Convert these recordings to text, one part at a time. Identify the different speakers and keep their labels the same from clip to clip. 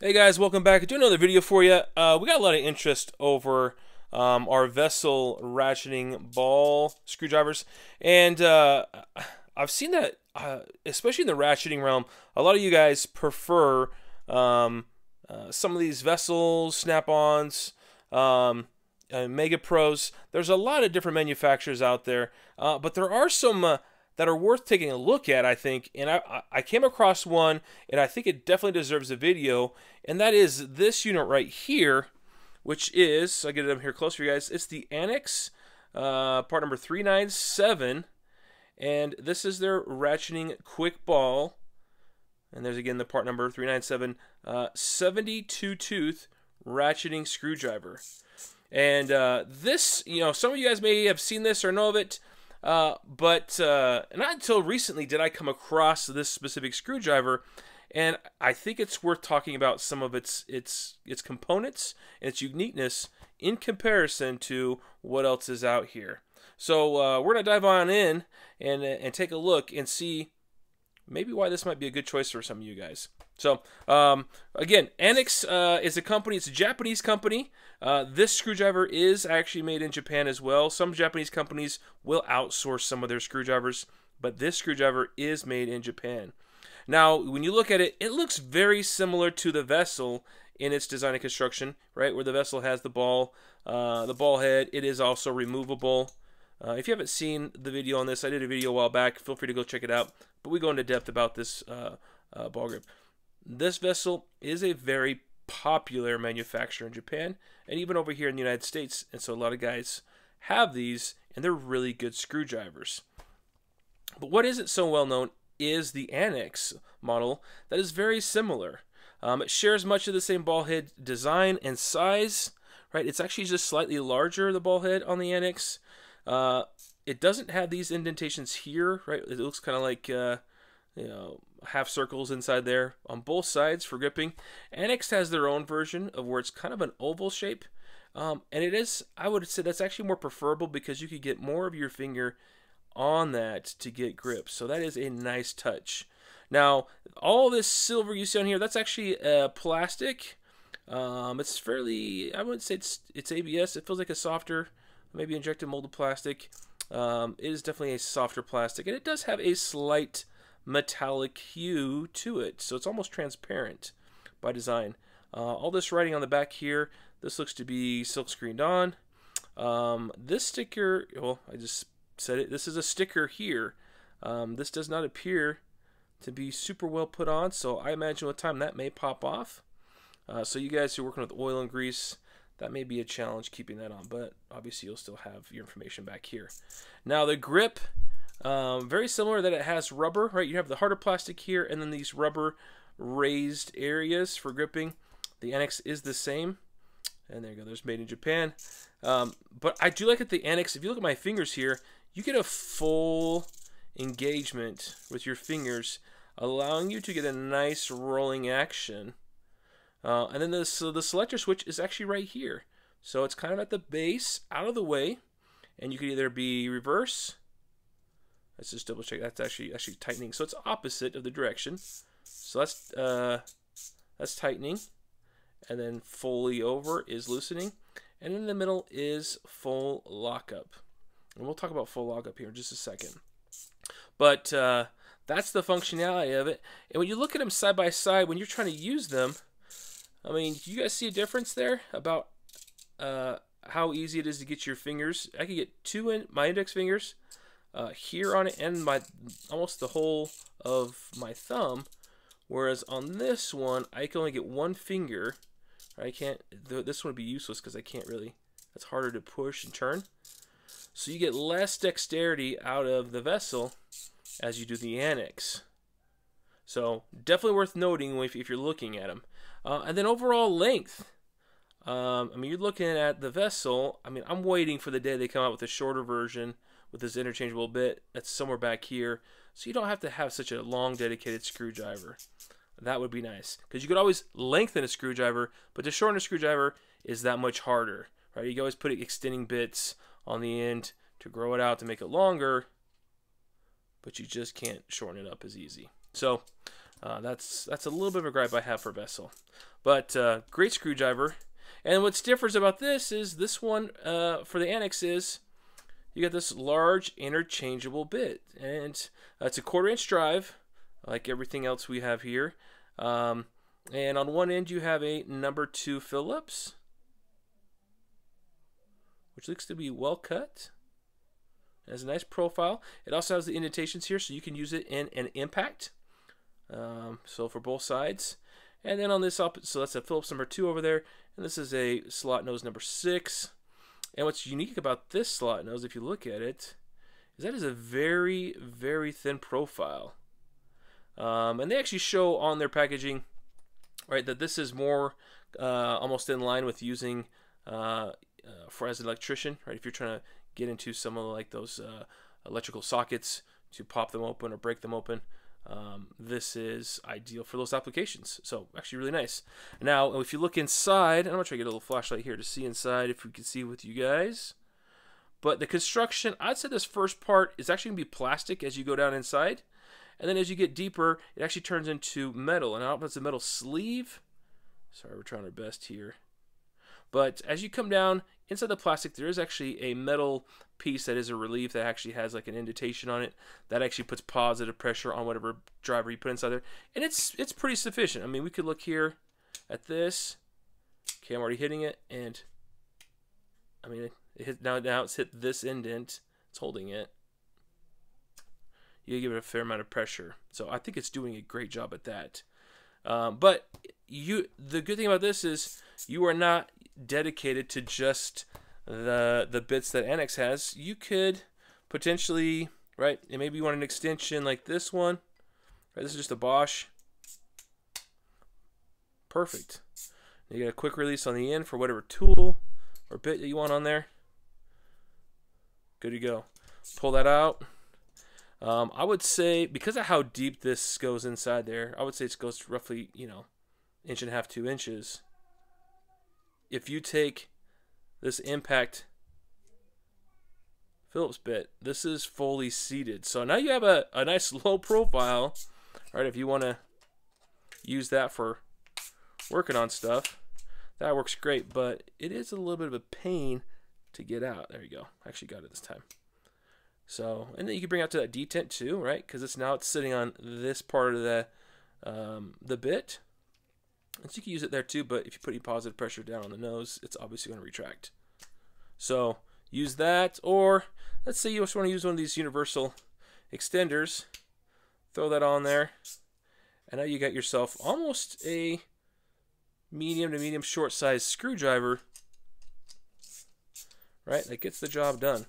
Speaker 1: Hey guys, welcome back. Do another video for you. We got a lot of interest over our vessel ratcheting ball screwdrivers, and I've seen that, especially in the ratcheting realm, a lot of you guys prefer some of these vessels, snap-ons, Megapros. There's a lot of different manufacturers out there, but there are some that are worth taking a look at, I think. And I came across one, and I think it definitely deserves a video, and that is this unit right here, which is, I'll get it up here close for you guys. It's the Anex, part number 397, and this is their ratcheting quick ball. And there's again the part number 397, 72 tooth ratcheting screwdriver. And this, some of you guys may have seen this or know of it, but not until recently did I come across this specific screwdriver, and I think it's worth talking about some of its components and its uniqueness in comparison to what else is out here. So we're gonna dive on in and take a look and see maybe why this might be a good choice for some of you guys. So again, Anex is a company. It's a Japanese company. This screwdriver is actually made in Japan as well. Some Japanese companies will outsource some of their screwdrivers, but this screwdriver is made in Japan. Now, when you look at it, it looks very similar to the vessel in its design and construction, right? Where the vessel has the ball head. It is also removable. If you haven't seen the video on this, I did a video a while back. Feel free to go check it out. But we go into depth about this ball grip. This vessel is a very popular manufacturer in Japan and even over here in the United States. And so a lot of guys have these, and they're really good screwdrivers. But what isn't so well known is the Anex model that is very similar. It shares much of the same ball head design and size, right? It's actually just slightly larger, the ball head on the Anex. It doesn't have these indentations here, right? It looks kind of like, half circles inside there on both sides for gripping. Anex has their own version of where it's kind of an oval shape. And it is, I would say that's actually more preferable because you could get more of your finger on that to get grip. So that is a nice touch. Now, all this silver you see on here, that's actually plastic. It's fairly, I wouldn't say it's ABS. It feels like a softer, maybe injected molded plastic. It is definitely a softer plastic, and it does have a slight metallic hue to it, so it's almost transparent by design. All this writing on the back here, this looks to be silk screened on. This sticker, well, I just said it, this is a sticker here. This does not appear to be super well put on, so I imagine with time that may pop off. So you guys who are working with oil and grease, that may be a challenge keeping that on, but obviously you'll still have your information back here. Now the grip, very similar, that it has rubber, right? You have the harder plastic here and then these rubber raised areas for gripping. The Anex is the same. And there you go, there's made in Japan. But I do like that the Anex, if you look at my fingers here, you get a full engagement with your fingers, allowing you to get a nice rolling action. And then the selector switch is actually right here. So it's kind of at the base, out of the way. And you could either be reverse. Let's just double check. That's actually tightening. So it's opposite of the direction. So that's tightening. And then fully over is loosening. And in the middle is full lockup. And we'll talk about full lockup here in just a second. But that's the functionality of it. And when you look at them side by side, when you're trying to use them, I mean, you guys see a difference there about how easy it is to get your fingers. I could get two in my index fingers here on it and almost the whole of my thumb, whereas on this one I can only get one finger. I can't. This one would be useless because I can't really. It's harder to push and turn. So you get less dexterity out of the vessel as you do the Anex. So definitely worth noting if you're looking at them. And then overall length. I mean, you're looking at the vessel. I mean, I'm waiting for the day they come out with a shorter version with this interchangeable bit that's somewhere back here, so you don't have to have such a long dedicated screwdriver. That would be nice, because you could always lengthen a screwdriver, but to shorten a screwdriver is that much harder, right? You can always put extending bits on the end to grow it out to make it longer, but you just can't shorten it up as easy. So That's a little bit of a gripe I have for Vessel. But great screwdriver. And what's different about this is this one for the Anex is you got this large interchangeable bit. And it's a 1/4 inch drive, like everything else we have here. And on one end you have a number 2 Phillips, which looks to be well cut. It has a nice profile. It also has the indentations here, so you can use it in an impact. So for both sides. And then on this opposite, so that's a Phillips number 2 over there, and this is a slot nose number 6. And what's unique about this slot nose, if you look at it, is that is a very, very thin profile. And they actually show on their packaging, right, that this is more almost in line with using for as an electrician, right? If you're trying to get into some of like those electrical sockets to pop them open or break them open. This is ideal for those applications. So actually really nice. Now if you look inside, I'm going to try to get a little flashlight here to see inside if we can see with you guys. But the construction, I'd say this first part is actually going to be plastic as you go down inside. And then as you get deeper, it actually turns into metal. And I don't know if it's a metal sleeve. Sorry, we're trying our best here. But as you come down inside the plastic, there is actually a metal piece that is a relief that actually has like an indentation on it that actually puts positive pressure on whatever driver you put inside there, and it's pretty sufficient. I mean, we could look here at this. Okay, I'm already hitting it, and I mean it hit, now it's hit this indent. It's holding it. You give it a fair amount of pressure, so I think it's doing a great job at that. But the good thing about this is you are not dedicated to just the bits that Anex has. You could potentially, right, and maybe you want an extension like this one, right? This is just a Bosch. Perfect. You get a quick release on the end for whatever tool or bit that you want on there. Good to go. Pull that out. I would say, because of how deep this goes inside there, I would say it goes roughly, 1.5 inches, 2 inches. If you take this impact Phillips bit, this is fully seated. So now you have a nice low profile, right? If you want to use that for working on stuff, that works great, but it is a little bit of a pain to get out. There you go. I actually got it this time. So, and then you can bring it out to that detent too, right? Because it's sitting on this part of the bit. And so you can use it there too, but if you put any positive pressure down on the nose, it's obviously going to retract. So use that, or let's say you just want to use one of these universal extenders. Throw that on there, and now you got yourself almost a medium to medium short size screwdriver, right? That gets the job done.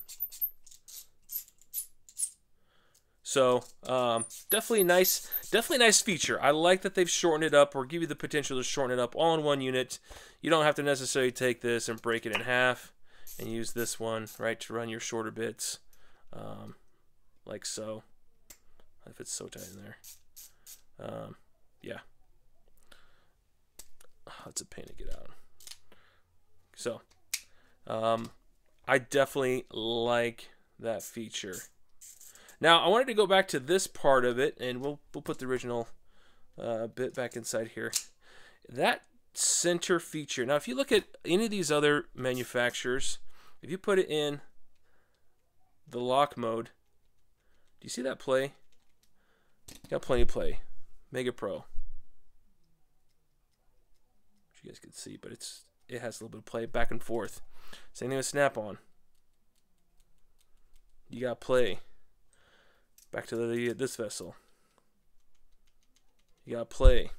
Speaker 1: So definitely nice feature. I like that they've shortened it up, or give you the potential to shorten it up all in one unit. You don't have to necessarily take this and break it in half and use this one, right, to run your shorter bits, like so. If it's so tight in there, yeah, it's a pain to get out. So I definitely like that feature. Now, I wanted to go back to this part of it, and we'll put the original bit back inside here. That center feature. Now, if you look at any of these other manufacturers, if you put it in the lock mode, do you see that play? Got plenty of play. Megapro. Which you guys can see, but it has a little bit of play back and forth. Same thing with Snap-on. You got play. Back to this vessel. You got play.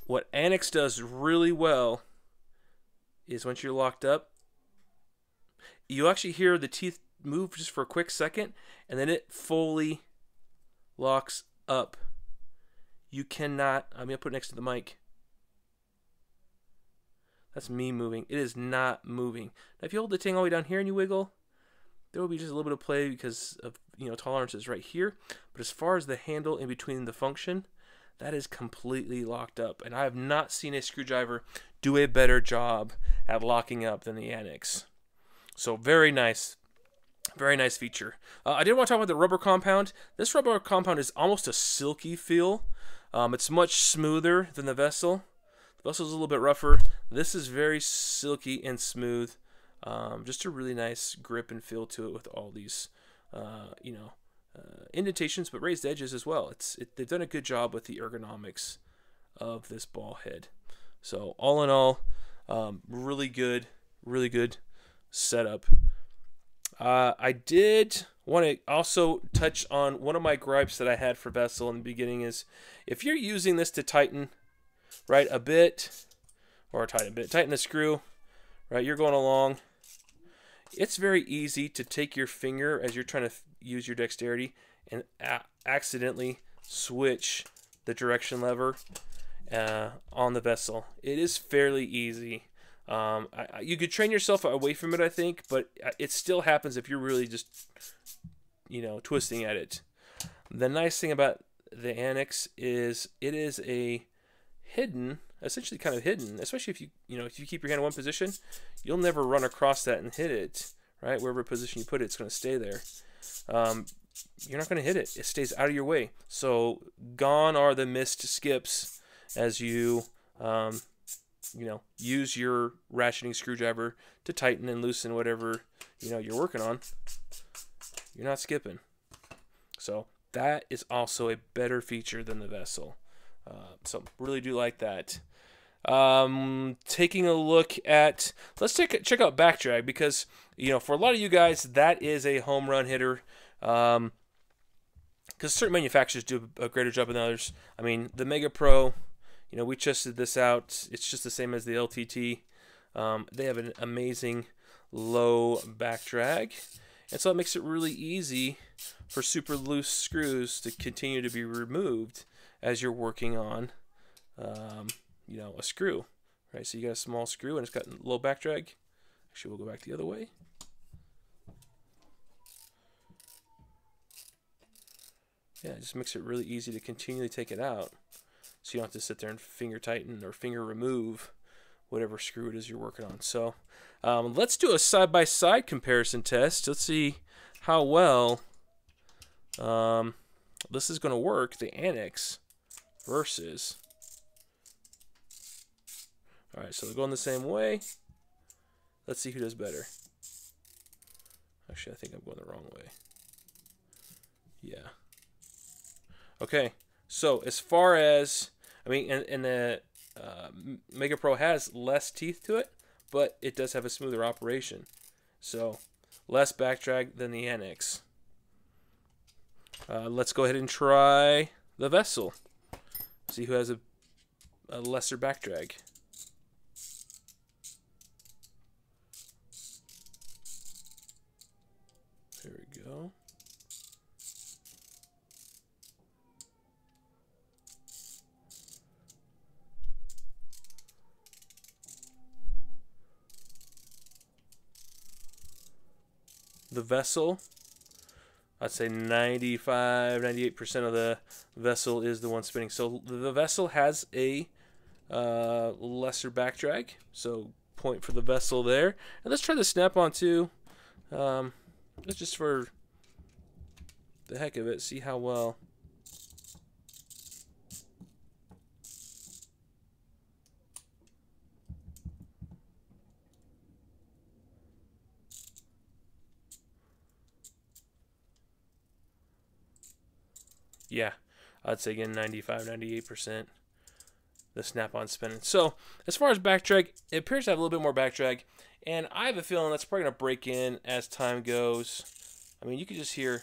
Speaker 1: What Anex does really well is once you're locked up, you actually hear the teeth move just for a quick second, and then it fully locks up. You cannot, I'm going to put it next to the mic. That's me moving. It is not moving. Now, if you hold the thing all the way down here and you wiggle, there will be just a little bit of play because of tolerances right here. But as far as the handle in between the function, that is completely locked up. And I have not seen a screwdriver do a better job at locking up than the Anex. So very nice feature. I did want to talk about the rubber compound. This rubber compound is almost a silky feel. It's much smoother than the Vessel. The Vessel's a little bit rougher. This is very silky and smooth. Just a really nice grip and feel to it with all these, indentations, but raised edges as well. They've done a good job with the ergonomics of this ball head. So all in all, really good setup. I did want to also touch on one of my gripes that I had for Vessel in the beginning is if you're using this to tighten, right, a bit, or tighten a screw, right, you're going along, it's very easy to take your finger as you're trying to use your dexterity and accidentally switch the direction lever on the Vessel. It is fairly easy. You could train yourself away from it, I think, but it still happens if you're really just, twisting at it. The nice thing about the Anex is it is essentially kind of hidden, especially if you keep your hand in one position, you'll never run across that and hit it, right? Wherever position you put it, it's going to stay there. You're not going to hit it. It stays out of your way. So gone are the missed skips as you, use your ratcheting screwdriver to tighten and loosen whatever, you're working on. You're not skipping. So that is also a better feature than the Vessel. So really do like that. Taking a look at, let's check out back drag, because for a lot of you guys that is a home run hitter, because certain manufacturers do a greater job than others. I mean, the Megapro, we tested this out. It's just the same as the LTT. They have an amazing low back drag, and so it makes it really easy for super loose screws to continue to be removed as you're working on a screw, right? So you got a small screw and it's got low back drag. Actually, we'll go back the other way. Yeah, it just makes it really easy to continually take it out, so you don't have to sit there and finger tighten or finger remove whatever screw it is you're working on. So let's do a side-by-side comparison test. Let's see how well this is going to work, the Anex versus. All right, so they're going the same way. Let's see who does better. Actually, I think I'm going the wrong way. Yeah. Okay, so as far as, and the Megapro has less teeth to it, but it does have a smoother operation. So less back drag than the Anex. Let's go ahead and try the Vessel. See who has a lesser back drag. There we go. The Vessel, I'd say 95, 98% of the Vessel is the one spinning. So the Vessel has a lesser back drag, so point for the Vessel there. And let's try the snap-on too. Just for the heck of it, see how well. Yeah, I'd say again 95, 98% the snap-on spinning. So as far as back drag, it appears to have a little bit more back drag, and I have a feeling that's probably going to break in as time goes. I mean, you can just hear.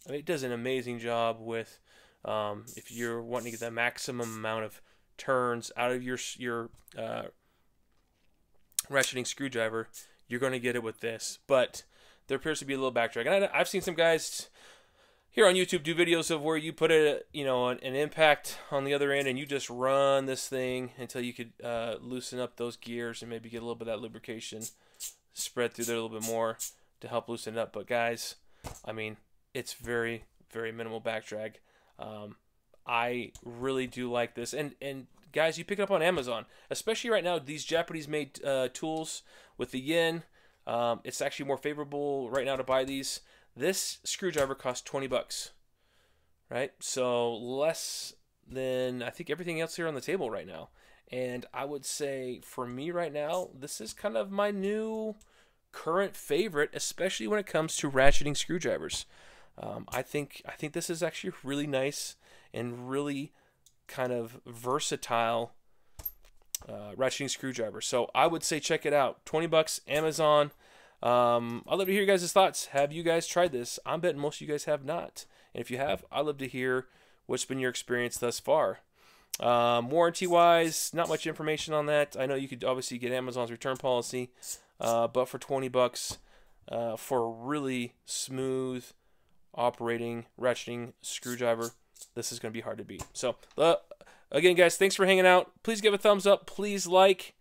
Speaker 1: I mean, it does an amazing job with if you're wanting to get the maximum amount of turns out of your ratcheting screwdriver, you're going to get it with this. But there appears to be a little back drag. And I've seen some guys here on YouTube do videos of where you put an impact on the other end and you just run this thing until you could loosen up those gears and maybe get a little bit of that lubrication spread through there a little bit more to help loosen it up. But guys, I mean, it's very, very minimal back drag. I really do like this. And guys, you pick it up on Amazon, especially right now, these Japanese-made tools with the yen. It's actually more favorable right now to buy these This screwdriver costs 20 bucks, right? So less than I think everything else here on the table right now. And I would say for me right now, this is kind of my new current favorite, especially when it comes to ratcheting screwdrivers. I think this is actually really nice and really kind of versatile ratcheting screwdriver. So I would say check it out. 20 bucks, Amazon. I'd love to hear you guys' thoughts. Have you guys tried this? I'm betting most of you guys have not. And if you have, I'd love to hear what's been your experience thus far. Warranty-wise, not much information on that. I know you could obviously get Amazon's return policy, but for 20 bucks, for a really smooth operating ratcheting screwdriver, this is going to be hard to beat. So, again, guys, thanks for hanging out. Please give a thumbs up. Please like.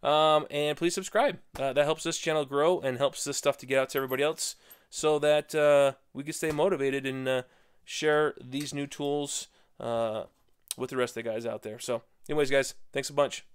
Speaker 1: And please subscribe. That helps this channel grow and helps this stuff to get out to everybody else so that we can stay motivated and share these new tools with the rest of the guys out there. So anyways, guys, thanks a bunch.